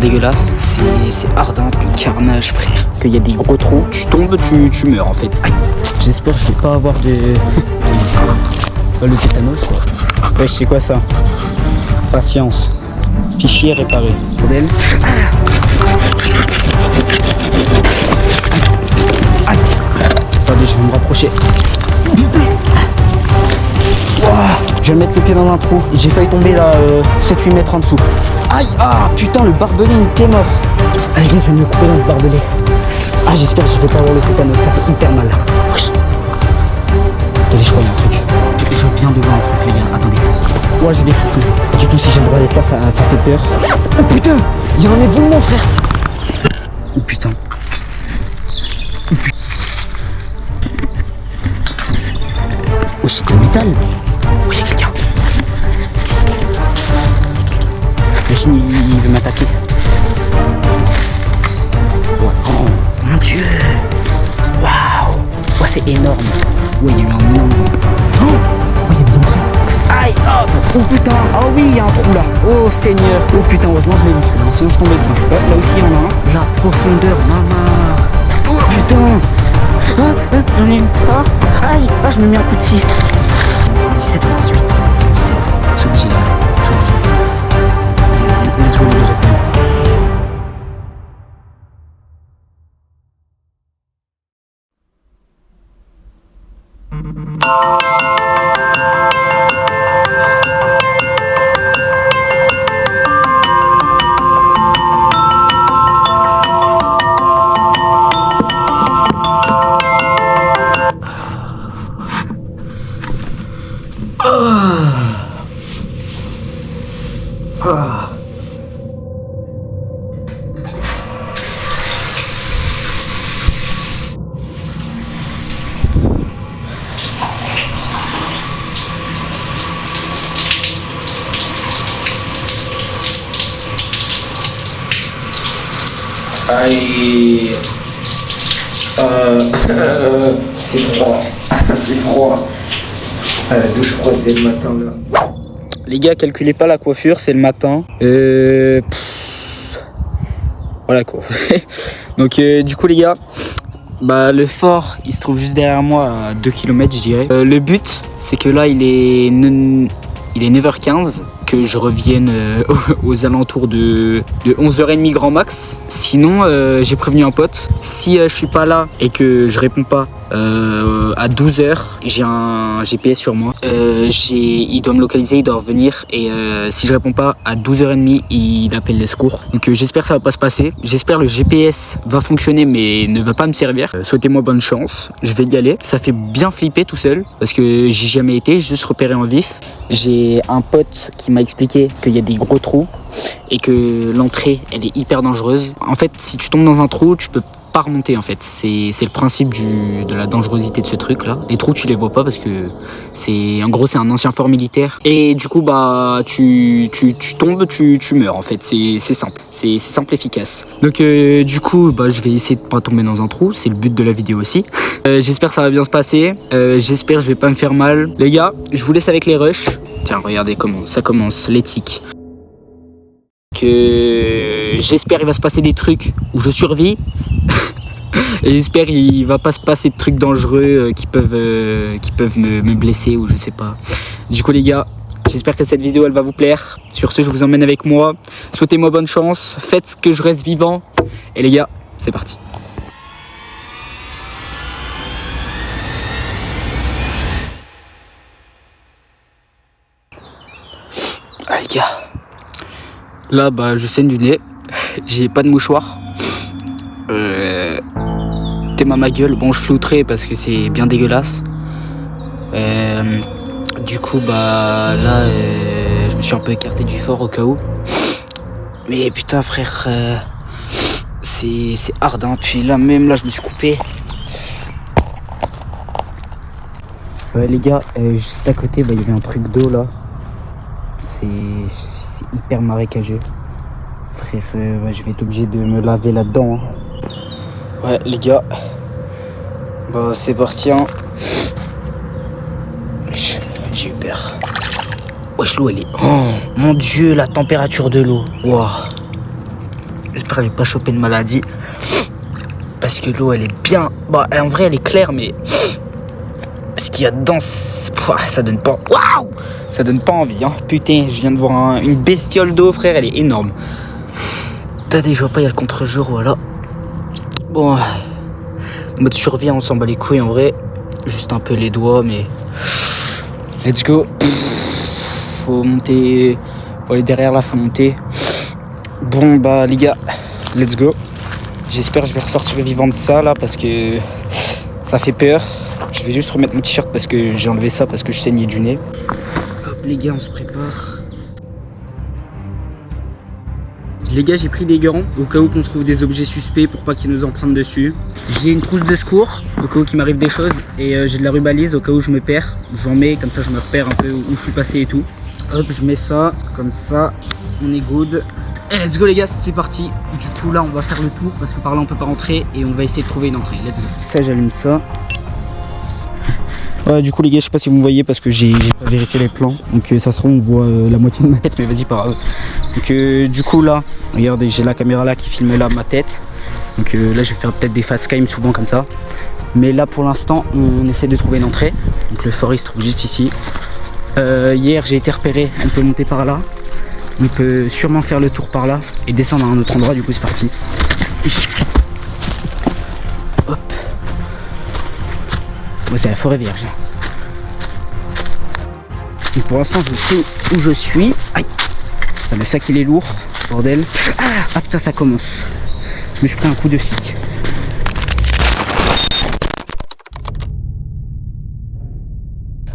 dégueulasse. C'est ardent, un carnage, frère. Qu'il y a des gros trous, tu tombes, tu meurs en fait. Aïe. J'espère que je vais pas avoir de... le tétanos quoi. Ouais, c'est quoi ça? Patience. Fichier réparé. Modèle. Attendez, je vais me rapprocher. Je vais mettre le pied dans un trou. J'ai failli tomber là 7-8 mètres en dessous. Aïe, ah putain, le barbelé il était mort. Allez gars, je vais me couper dans le barbelé. Ah, j'espère que je vais pas avoir le tétanos, ça fait hyper mal. Attendez, je crois qu'il y a un truc. Je viens de voir un truc les gars, attendez. Ouais, j'ai des frissons. Du coup, si j'ai le droit d'être là, ça fait peur. Oh putain, il y a un éboulement frère. Oh putain. Oh, c'est du métal. Oh, il y a quelqu'un. La Chine, il veut m'attaquer. Ouais. Oh, mon Dieu. Waouh. Ouais, c'est énorme. Ouais, il y a eu un énorme... Oh, il y a des entrées. Aïe, hop. Oh putain. Ah oui, il y a un trou là. Oh Seigneur. Oh putain, heureusement je l'ai vu. Sinon je tombais dedans. Ouais, là aussi il y en a un. La profondeur, maman. Oh putain. J'en ai une. Aïe. Ah, je me mets un coup de scie. C'est 17 ou 18. C'est 17. Je suis obligé là. Je suis obligé. Let's go les gars, j'appelle. Aïe. C'est froid. C'est froid. La douche froide dès le matin là. Les gars, calculez pas la coiffure, c'est le matin. Voilà quoi. Donc du coup les gars, bah le fort il se trouve juste derrière moi à 2 km je dirais. Le but c'est que là il est 9h15, que je revienne aux alentours de 11h30 grand max. Sinon j'ai prévenu un pote, si je suis pas là et que je réponds pas à 12h, j'ai un GPS sur moi, il doit me localiser, il doit revenir, et si je réponds pas à 12h30 il appelle les secours. Donc j'espère que ça va pas se passer, j'espère le GPS va fonctionner mais ne va pas me servir. Souhaitez-moi bonne chance, je vais y aller. Ça fait bien flipper tout seul parce que j'y ai jamais été, j'ai juste repéré en vif. J'ai un pote qui m'a expliqué qu'il y a des gros trous et que l'entrée elle est hyper dangereuse. En fait, si tu tombes dans un trou, tu peux pas remonter en fait. C'est le principe de la dangerosité de ce truc là. Les trous tu les vois pas parce que c'est un ancien fort militaire. Et du coup bah tu tombes, tu meurs en fait. C'est simple. C'est simple, efficace. Donc du coup bah je vais essayer de pas tomber dans un trou. C'est le but de la vidéo aussi. J'espère que ça va bien se passer. J'espère que je vais pas me faire mal. Les gars, je vous laisse avec les rushs. Tiens, regardez comment ça commence, l'éthique. Que j'espère il va se passer des trucs où je survis. Et j'espère qu'il va pas se passer de trucs dangereux qui peuvent me blesser ou je sais pas. Du coup les gars, j'espère que cette vidéo elle va vous plaire. Sur ce, je vous emmène avec moi. Souhaitez-moi bonne chance, faites que je reste vivant. Et les gars, c'est parti. Ah les gars, là bah je saigne du nez, j'ai pas de mouchoir. T'es ma gueule, bon je flouterai parce que c'est bien dégueulasse. Du coup bah là je me suis un peu écarté du fort au cas où. Mais putain frère, c'est hard hein. Puis là même là je me suis coupé. Ouais les gars, juste à côté bah il y avait un truc d'eau là. C'est hyper marécageux. Frère, ouais, je vais être obligé de me laver là-dedans. Hein. Ouais, les gars. Bah, c'est parti. Hein. J'ai eu peur. Wesh, l'eau, elle est... Oh, mon Dieu, la température de l'eau. Waouh. J'espère qu'elle va pas choper de maladie. Parce que l'eau, elle est bien... Bah, en vrai, elle est claire, mais... Ce qu'il y a dedans, ça donne pas... Waouh! Ça donne pas envie, hein. Putain, je viens de voir une bestiole d'eau, frère, elle est énorme. Attendez, je vois pas, il y a le contre-jour, voilà. Bon, en mode survie, on s'en bat les couilles, en vrai. Juste un peu les doigts, mais... Let's go. Faut monter... Faut aller derrière là, faut monter. Bon, bah, les gars, let's go. J'espère que je vais ressortir vivant de ça, là, parce que... Ça fait peur. Je vais juste remettre mon t-shirt parce que j'ai enlevé ça parce que je saignais du nez. Hop les gars, on se prépare. Les gars, j'ai pris des gants au cas où qu'on trouve des objets suspects pour pas qu'ils nous en prennent dessus. J'ai une trousse de secours au cas où qu'il m'arrive des choses et j'ai de la rubalise au cas où je me perds. J'en mets, comme ça je me repère un peu où je suis passé et tout. Hop, je mets ça, comme ça, on est good. Et let's go les gars, c'est parti. Du coup là, on va faire le tour parce que par là on peut pas rentrer et on va essayer de trouver une entrée. Let's go. Ça, j'allume ça. Ouais, du coup les gars, je sais pas si vous me voyez parce que j'ai pas vérifié les plans. Donc ça se trouve on voit la moitié de ma tête, mais vas-y pas grave. Donc du coup là, regardez, j'ai la caméra là qui filme là ma tête. Donc là je vais faire peut-être des facecam souvent comme ça. Mais là pour l'instant on essaie de trouver une entrée. Donc le fort il se trouve juste ici. Hier j'ai été repéré, on peut monter par là. On peut sûrement faire le tour par là et descendre à un autre endroit, du coup c'est parti. Hop. Moi c'est la forêt vierge. Et pour l'instant je sais où je suis. Aïe. Putain, le sac il est lourd, bordel. Ah putain ça commence. Je me suis pris un coup de scie.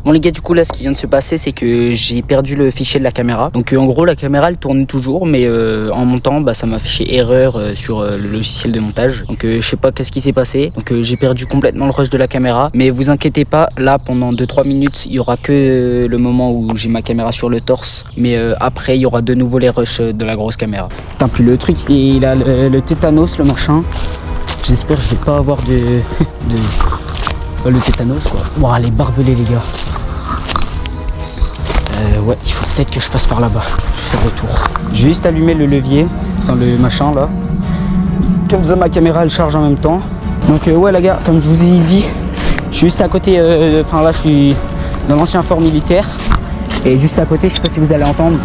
Bon les gars, du coup là ce qui vient de se passer c'est que j'ai perdu le fichier de la caméra. Donc en gros la caméra elle tourne toujours mais en montant bah, ça m'a affiché erreur sur le logiciel de montage. Donc je sais pas qu'est-ce qui s'est passé. Donc j'ai perdu complètement le rush de la caméra. Mais vous inquiétez pas, là pendant 2-3 minutes il y aura que le moment où j'ai ma caméra sur le torse. Mais après il y aura de nouveau les rushs de la grosse caméra. Putain puis le truc il a le tétanos le machin. J'espère que je vais pas avoir le tétanos quoi. Bon les barbelés les gars. Ouais, il faut peut-être que je passe par là-bas. Je fais retour. Je vais juste allumer le levier, enfin le machin là. Comme ça ma caméra elle charge en même temps. Donc ouais les gars, comme je vous ai dit, je suis juste à côté, enfin là je suis dans l'ancien fort militaire. Et juste à côté, je sais pas si vous allez entendre,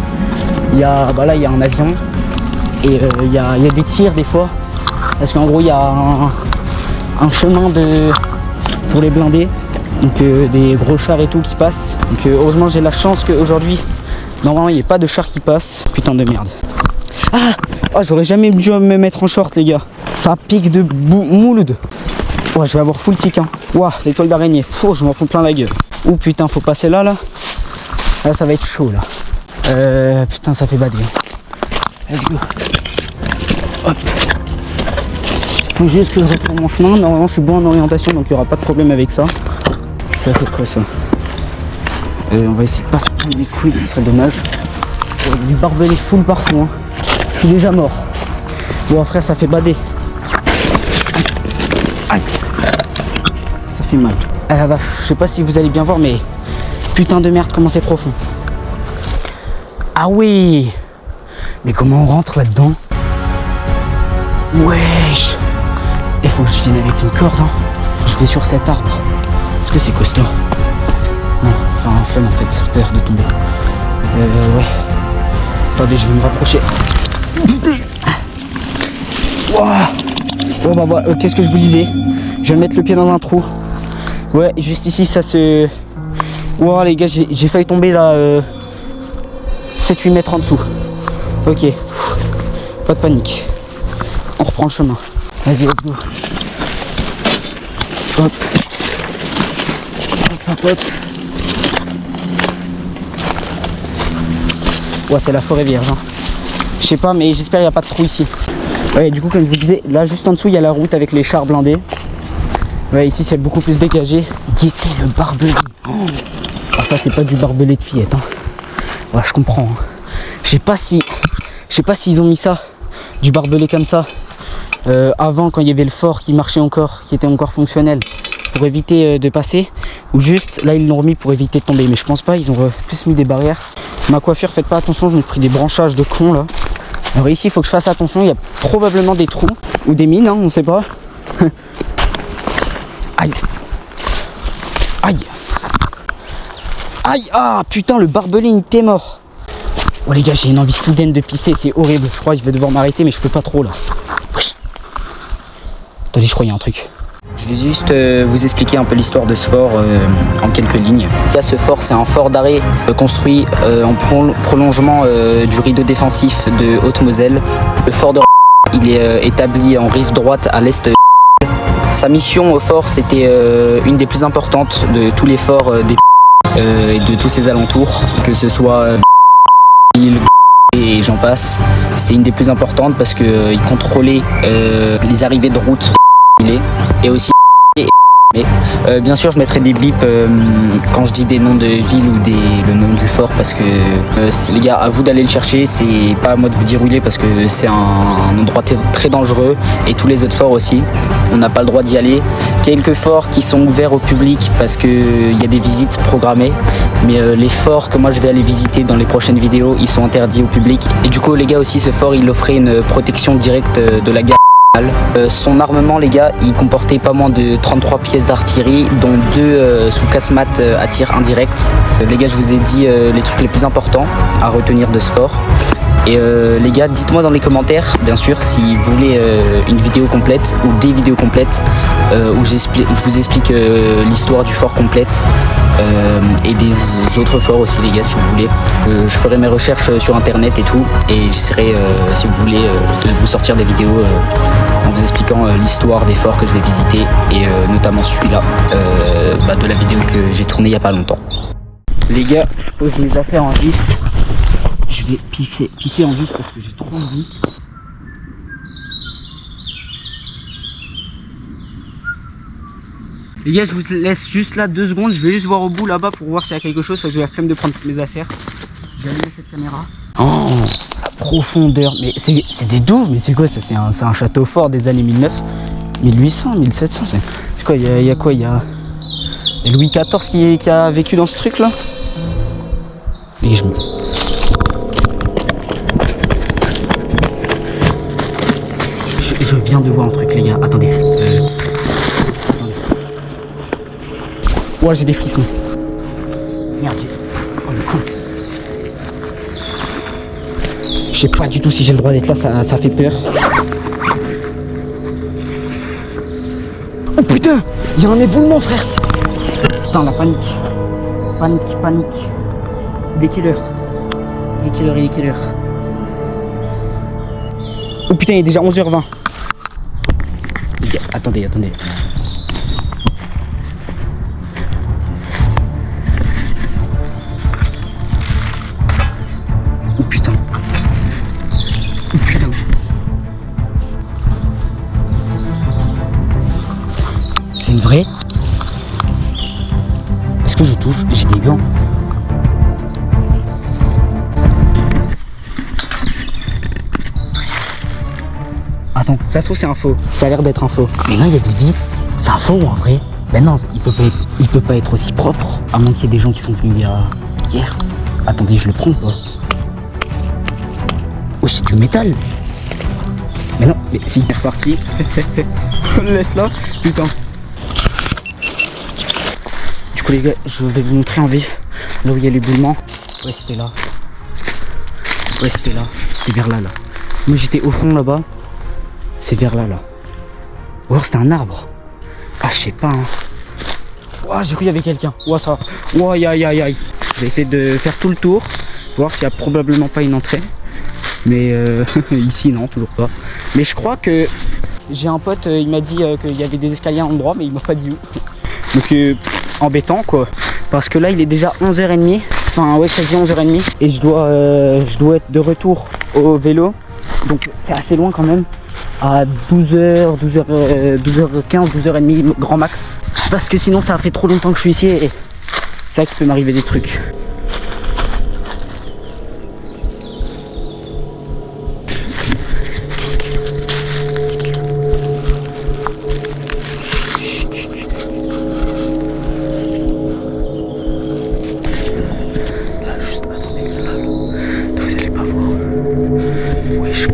il y a, bah là il y a un avion. Et il y a des tirs des fois. Parce qu'en gros il y a un chemin pour les blindés. Donc des gros chars et tout qui passent. Donc heureusement j'ai la chance qu'aujourd'hui normalement il n'y ait pas de chars qui passent. Putain de merde. Ah oh, j'aurais jamais dû me mettre en short les gars. Ça pique de mouloud. Ouais je vais avoir full tic hein. Ouah l'étoile d'araignée. Oh je m'en fous plein la gueule. Oh putain faut passer là. Là ça va être chaud là. Putain ça fait bader hein. Let's go. Hop. Faut juste que je retrouve mon chemin. Normalement je suis bon en orientation donc il n'y aura pas de problème avec ça. C'est à peu près ça. On va essayer de pas se prendre des couilles, ce serait dommage. Du barbelé full partout. Hein. Je suis déjà mort. Bon frère, ça fait bader. Aïe. Ça fait mal. Ah la vache, je sais pas si vous allez bien voir, mais putain de merde, comment c'est profond. Ah oui. Mais comment on rentre là-dedans? Wesh. Il faut que je vienne avec une corde. Hein. Je vais sur cet arbre. Est-ce que c'est costaud? Non, enfin un flemme en fait, peur de tomber. Ouais. Attendez, je vais me rapprocher. Wow. Oh bah qu'est-ce que je vous disais? Je vais mettre le pied dans un trou. Ouais, juste ici ça se... Wow les gars, j'ai failli tomber là 7-8 mètres en dessous. Ok. Pas de panique. On reprend le chemin. Vas-y, let's go. Hop. Hop. Ouais c'est la forêt vierge hein. Je sais pas mais j'espère qu'il n'y a pas de trou ici. Ouais du coup comme je vous disais, là juste en dessous il y a la route avec les chars blindés. Ouais ici c'est beaucoup plus dégagé. Guettez le barbelé. Oh. Ah ça c'est pas du barbelé de fillette hein. Ouais je comprends hein. Je sais pas s'ils ont mis ça, du barbelé comme ça avant quand il y avait le fort qui marchait encore, qui était encore fonctionnel. Pour éviter de passer, ou juste là ils l'ont remis pour éviter de tomber, mais je pense pas, ils ont plus mis des barrières. Ma coiffure, faites pas attention, je me suis pris des branchages de con là. Alors ici, il faut que je fasse attention, il y a probablement des trous ou des mines, hein, on sait pas. Aïe. Aïe. Aïe. Ah putain, le barbelé il était mort. Oh les gars, j'ai une envie soudaine de pisser, c'est horrible. Je crois que je vais devoir m'arrêter, mais je peux pas trop là. Attendez, je crois qu'il y a un truc. Je vais juste vous expliquer un peu l'histoire de ce fort en quelques lignes. Là, ce fort, c'est un fort d'arrêt construit en prolongement du rideau défensif de Haute-Moselle. Le fort de il est établi en rive droite à l'est. Sa mission au fort, c'était une des plus importantes de tous les forts et de tous ses alentours, que ce soit et j'en passe. C'était une des plus importantes parce qu'il contrôlait les arrivées de route et aussi bien sûr je mettrai des bips quand je dis des noms de villes ou le nom du fort parce que les gars, à vous d'aller le chercher, c'est pas à moi de vous dire où il est parce que c'est un endroit très dangereux et tous les autres forts aussi, on n'a pas le droit d'y aller. Quelques forts qui sont ouverts au public parce qu'il y a des visites programmées, mais les forts que moi je vais aller visiter dans les prochaines vidéos, ils sont interdits au public. Et du coup les gars aussi, ce fort il offrait une protection directe de la gare. Son armement les gars, il comportait pas moins de 33 pièces d'artillerie dont 2 sous casse-mat à tir indirect. Les gars, je vous ai dit les trucs les plus importants à retenir de ce fort. Et les gars, dites-moi dans les commentaires, bien sûr, si vous voulez une vidéo complète ou des vidéos complètes où je vous explique l'histoire du fort complète et des autres forts aussi les gars, si vous voulez. Je ferai mes recherches sur internet et tout, et j'essaierai, si vous voulez, de vous sortir des vidéos en vous expliquant l'histoire des forts que je vais visiter, et notamment celui-là de la vidéo que j'ai tournée il n'y a pas longtemps. Les gars, je pose mes affaires en vif. Je vais pisser en vif parce que j'ai trop envie. Les gars, je vous laisse juste là 2 secondes. Je vais juste voir au bout là-bas pour voir s'il y a quelque chose. Parce que j'ai la flemme de prendre toutes mes affaires. J'ai allumé cette caméra. Oh, la profondeur. Mais c'est des douves. Mais c'est quoi ça? C'est un château fort des années 1800, 1700. C'est quoi? Il y a quoi? Il y a Louis XIV qui a vécu dans ce truc là. Et je viens de voir un truc les gars. Attendez. Ouais, j'ai des frissons. Merde, oh le con. Je sais pas du tout si j'ai le droit d'être là, ça fait peur. Oh putain, il y a un éboulement frère. Putain, la panique. Panique. Il est quelle heure? Il est quelle heure? Oh putain, il est déjà 11h20. Les gars, attendez. Oh putain. C'est une vraie? Est-ce que je touche? J'ai des gants. Attends, ça se trouve c'est un faux. Ça a l'air d'être un faux. Mais là il y a des vis. C'est un faux en vrai. Ben non, il peut pas être aussi propre. À moins qu'il y ait des gens qui sont venus hier. Attendez, je le prends quoi. Oh, c'est du métal. Mais non, mais si. C'est reparti. On le laisse là. Putain. Du coup les gars, je vais vous montrer en vif là où il y a l'éboulement. Ouais, c'était là. C'était vers là. Moi j'étais au fond là-bas. C'est vers là. Ou alors c'était un arbre. Ah, je sais pas. Hein. Ouah, j'ai cru qu'il y avait quelqu'un. Ouah, ça. Ouah, aïe. Je vais essayer de faire tout le tour. Voir s'il n'y a probablement pas une entrée. Mais ici, non, toujours pas. Mais je crois que j'ai un pote, il m'a dit qu'il y avait des escaliers à l'endroit, mais il m'a pas dit où. Donc, embêtant quoi. Parce que là, il est déjà 11h30. Enfin, ouais, quasi 11h30. Et je dois être de retour au vélo. Donc, c'est assez loin quand même. À 12h, 12h15, 12h30 grand max. Parce que sinon ça fait trop longtemps que je suis ici et c'est vrai qu'il peut m'arriver des trucs. Là, juste attendez, là. Vous allez pas voir. Wesh.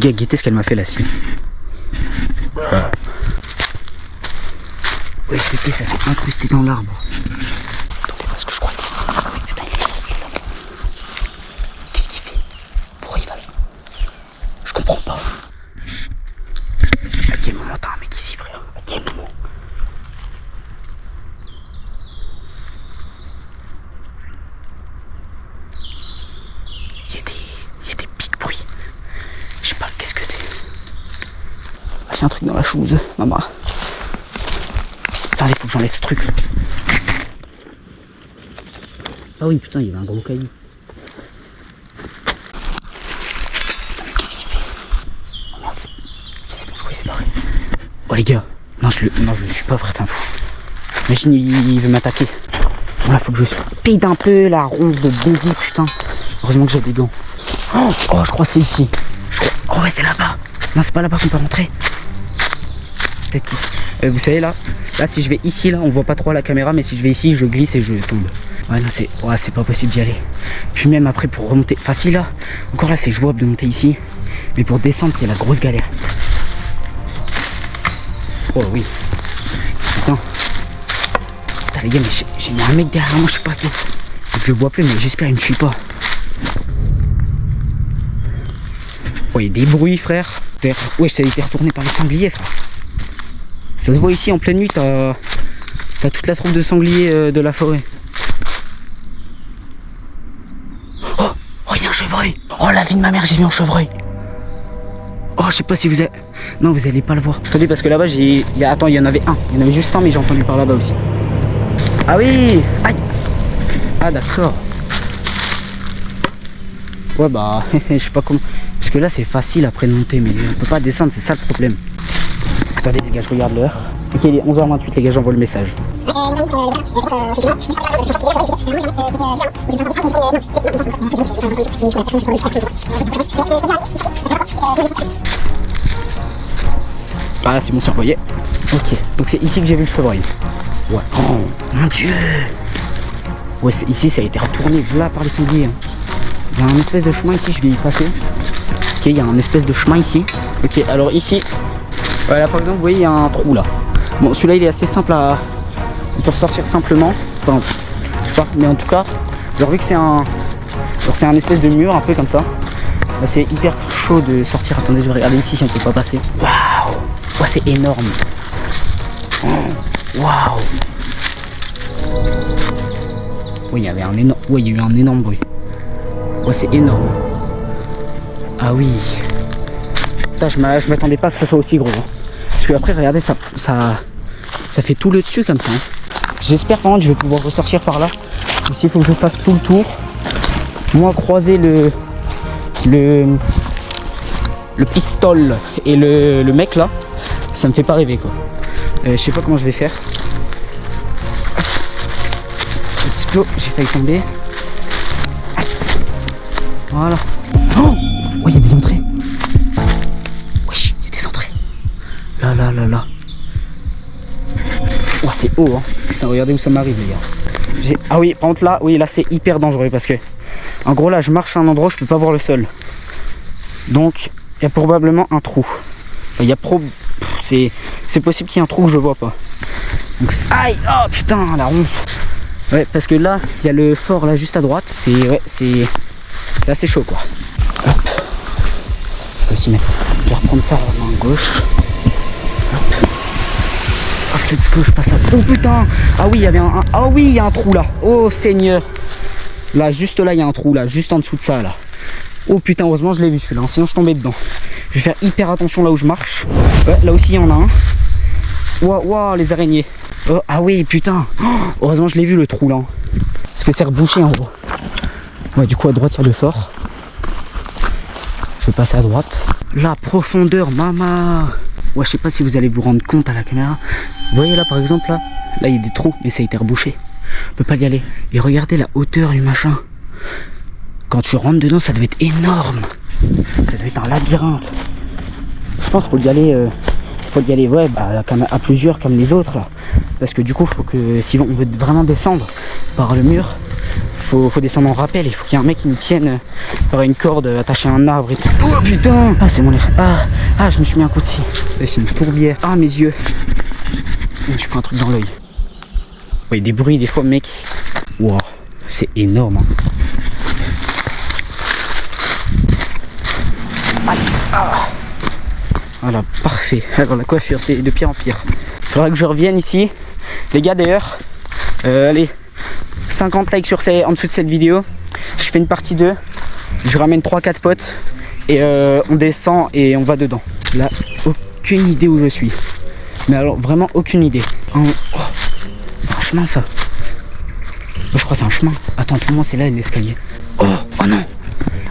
gars, guettez ce qu'elle m'a fait là, si. Ouais, je sais, ça s'est incrusté dans l'arbre. Attendez, parce que je crois. Attends, il est là. Qu'est-ce qu'il fait? Pourquoi il va là? Je comprends pas. À quel moment t'as un mec ici, frère? À quel moment? Il y a des petits bruits. Je sais pas, qu'est-ce que c'est? Ah, j'ai un truc dans la chose, maman. Attendez, faut que j'enlève ce truc. Ah oui, putain, il y avait un gros caillou. Qu'est-ce qu'il fait? Oh merde, c'est bon, je crois que c'est pareil. Oh les gars, non, je le suis pas, frère, t'es un fou. Imagine, il veut m'attaquer. Voilà, faut que je speed un peu la ronce de baiser, putain. Heureusement que j'ai des gants. Oh, je crois que c'est ici. Oh ouais, c'est là-bas. Non, c'est pas là-bas qu'on peut rentrer. Peut-être qu'ici. Vous savez là, si je vais ici, là, on voit pas trop à la caméra, mais si je vais ici, je glisse et je tombe. Ouais, non, c'est pas possible d'y aller. Puis même après, pour remonter, enfin si là, encore là, c'est jouable de monter ici, mais pour descendre, c'est la grosse galère. Oh oui. Putain. Putain les gars, mais j'ai mis un mec derrière moi, je sais pas qui. Je le vois plus, mais j'espère qu'il me suit pas. Oh, il y a des bruits, frère. Ouais, ça a été retourné par les sangliers, frère. Ça se voit ici en pleine nuit, t'as toute la troupe de sangliers de la forêt. Oh, il y a un chevreuil. Oh la vie de ma mère, j'ai vu un chevreuil. Oh, je sais pas si vous avez... Non, vous allez pas le voir. Attendez, parce que là-bas, attends, il y en avait un. Il y en avait juste un, mais j'ai entendu par là-bas aussi. Ah oui. Aïe. Ah d'accord. Ouais bah, je sais pas comment... Parce que là, c'est facile après de monter, mais on peut pas descendre, c'est ça le problème. Attendez les gars, je regarde l'heure. Ok, il est 11h28 les gars, j'envoie le message. Ah c'est bon, c'est envoyé. Ok, donc c'est ici que j'ai vu le chevreuil. Ouais. Oh mon dieu. Ouais, ici ça a été retourné là par les sangliers. Il y a un espèce de chemin ici, je vais y passer. Ok, il y a un espèce de chemin ici. Ok, alors ici... Voilà, par exemple, vous voyez, il y a un trou là. Bon, celui-là, il est assez simple à... On peut ressortir simplement. Enfin, je sais pas, mais en tout cas, genre vu que c'est un... Genre c'est un espèce de mur, un peu comme ça. Là, c'est hyper chaud de sortir. Attendez, je vais regarder ici si on peut pas passer. Waouh. Ouais, c'est énorme. Waouh. Oui, il y avait un énorme... Ouais, il y a eu un énorme bruit. Ouais, c'est énorme. Ah oui. Putain, je m'attendais pas que ça soit aussi gros. Hein. Parce que après, regardez, ça fait tout le dessus comme ça. Hein. J'espère vraiment que je vais pouvoir ressortir par là. Ici, il faut que je fasse tout le tour. Moi, croiser le pistol et le mec là, ça me fait pas rêver quoi. Je sais pas comment je vais faire. Let's go, j'ai failli tomber. Voilà. Oh, il y a des entrées. Wesh, il y a des entrées. Là. Oh, c'est haut, hein. Putain, regardez où ça m'arrive, les gars. Ah oui, par contre là, là c'est hyper dangereux parce que, en gros, là, je marche à un endroit où je peux pas voir le sol. Donc, il y a probablement un trou. Enfin, c'est possible qu'il y ait un trou que je vois pas. Donc, aïe, oh putain, la ronce. Ouais, parce que là, il y a le fort là juste à droite. C'est assez chaud quoi. Hop. Je vais aussi mettre. Je vais reprendre ça en main gauche. Hop. Hop, let's go, je passe à. Oh putain. Ah oui, il y avait un. Ah oui, il y a un trou là. Oh Seigneur. Là, juste là, il y a un trou là, juste en dessous de ça là. Oh putain, heureusement je l'ai vu celui-là, sinon je tombais dedans. Je vais faire hyper attention là où je marche. Ouais, là aussi il y en a un. Waouh, les araignées. Oh, ah oui, putain. Oh, heureusement je l'ai vu le trou là. Parce que c'est rebouché en gros. Ouais, du coup à droite il y a le fort. Je vais passer à droite. La profondeur, mama. Ouais, je sais pas si vous allez vous rendre compte à la caméra. Vous voyez là par exemple là il y a des trous, mais ça a été rebouché. On peut pas y aller. Et regardez la hauteur du machin. Quand tu rentres dedans, ça devait être énorme. Ça devait être un labyrinthe. Je pense qu'il faut y aller, ouais, bah, à plusieurs comme les autres là. Parce que du coup, faut que si on veut vraiment descendre par le mur, faut descendre en rappel. Il faut qu'il y ait un mec qui nous tienne par une corde attachée à un arbre et tout. Oh putain! Ah, c'est mon air. Ah, je me suis mis un coup de scie. C'est une tourbière. Ah, mes yeux. Je me prends un truc dans l'œil. Il y a des bruits des fois, mec. Wow, c'est énorme. Hein. Allez, voilà, parfait. Alors la coiffure, c'est de pire en pire. Il faudra que je revienne ici. Les gars, d'ailleurs, allez, 50 likes en dessous de cette vidéo. Je fais une partie 2. Je ramène 3-4 potes. Et on descend et on va dedans. Là, aucune idée où je suis. Mais alors, vraiment aucune idée. Oh, c'est un chemin, ça. Je crois que c'est un chemin. Attends, tout le monde, c'est là l'escalier. Oh non.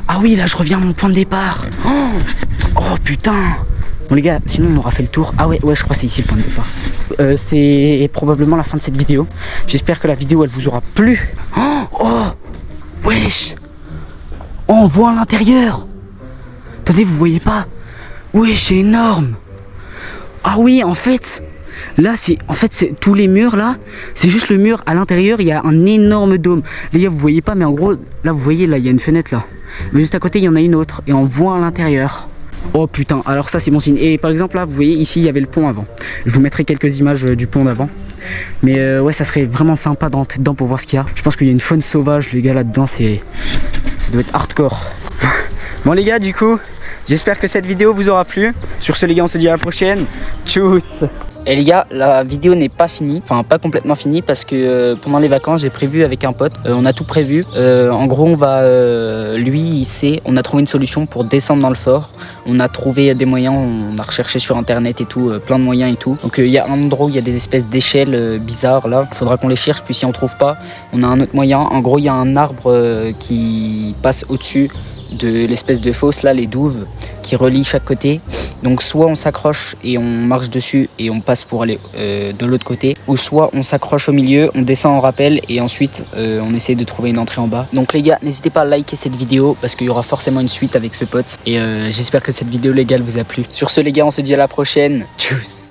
Ah oui, là, je reviens à mon point de départ. Oh putain. Bon les gars, sinon on aura fait le tour. Ah ouais, je crois que c'est ici le point de départ. C'est probablement la fin de cette vidéo. J'espère que la vidéo elle vous aura plu. Oh wesh. Oh, on voit à l'intérieur. Attendez, vous voyez pas? Wesh, c'est énorme. Ah oui, en fait, là c'est tous les murs là, c'est juste le mur. À l'intérieur il y a un énorme dôme. Les gars, vous voyez pas, mais en gros là vous voyez, là il y a une fenêtre là, mais juste à côté il y en a une autre et on voit à l'intérieur. Oh putain, alors ça c'est bon signe. Et par exemple là vous voyez ici il y avait le pont avant. Je vous mettrai quelques images du pont d'avant. Mais ouais, ça serait vraiment sympa d'entrer dedans pour voir ce qu'il y a. Je pense qu'il y a une faune sauvage les gars là-dedans, ça doit être hardcore. Bon les gars, du coup j'espère que cette vidéo vous aura plu. Sur ce les gars, on se dit à la prochaine. Tchuss. Et les gars, la vidéo n'est pas finie, enfin pas complètement finie parce que pendant les vacances j'ai prévu avec un pote, on a tout prévu. En gros on va, lui il sait, on a trouvé une solution pour descendre dans le fort. On a trouvé des moyens, on a recherché sur internet et tout, plein de moyens et tout. Donc il y a un endroit où il y a des espèces d'échelles bizarres là, il faudra qu'on les cherche, puis si on trouve pas, on a un autre moyen. En gros il y a un arbre qui passe au-dessus de l'espèce de fosse là, les douves qui relient chaque côté. Donc soit on s'accroche et on marche dessus et on passe pour aller de l'autre côté, ou soit on s'accroche au milieu, on descend en rappel et ensuite on essaie de trouver une entrée en bas. Donc les gars, n'hésitez pas à liker cette vidéo parce qu'il y aura forcément une suite avec ce pote et j'espère que cette vidéo les gars vous a plu. Sur ce les gars, on se dit à la prochaine. Tchuss.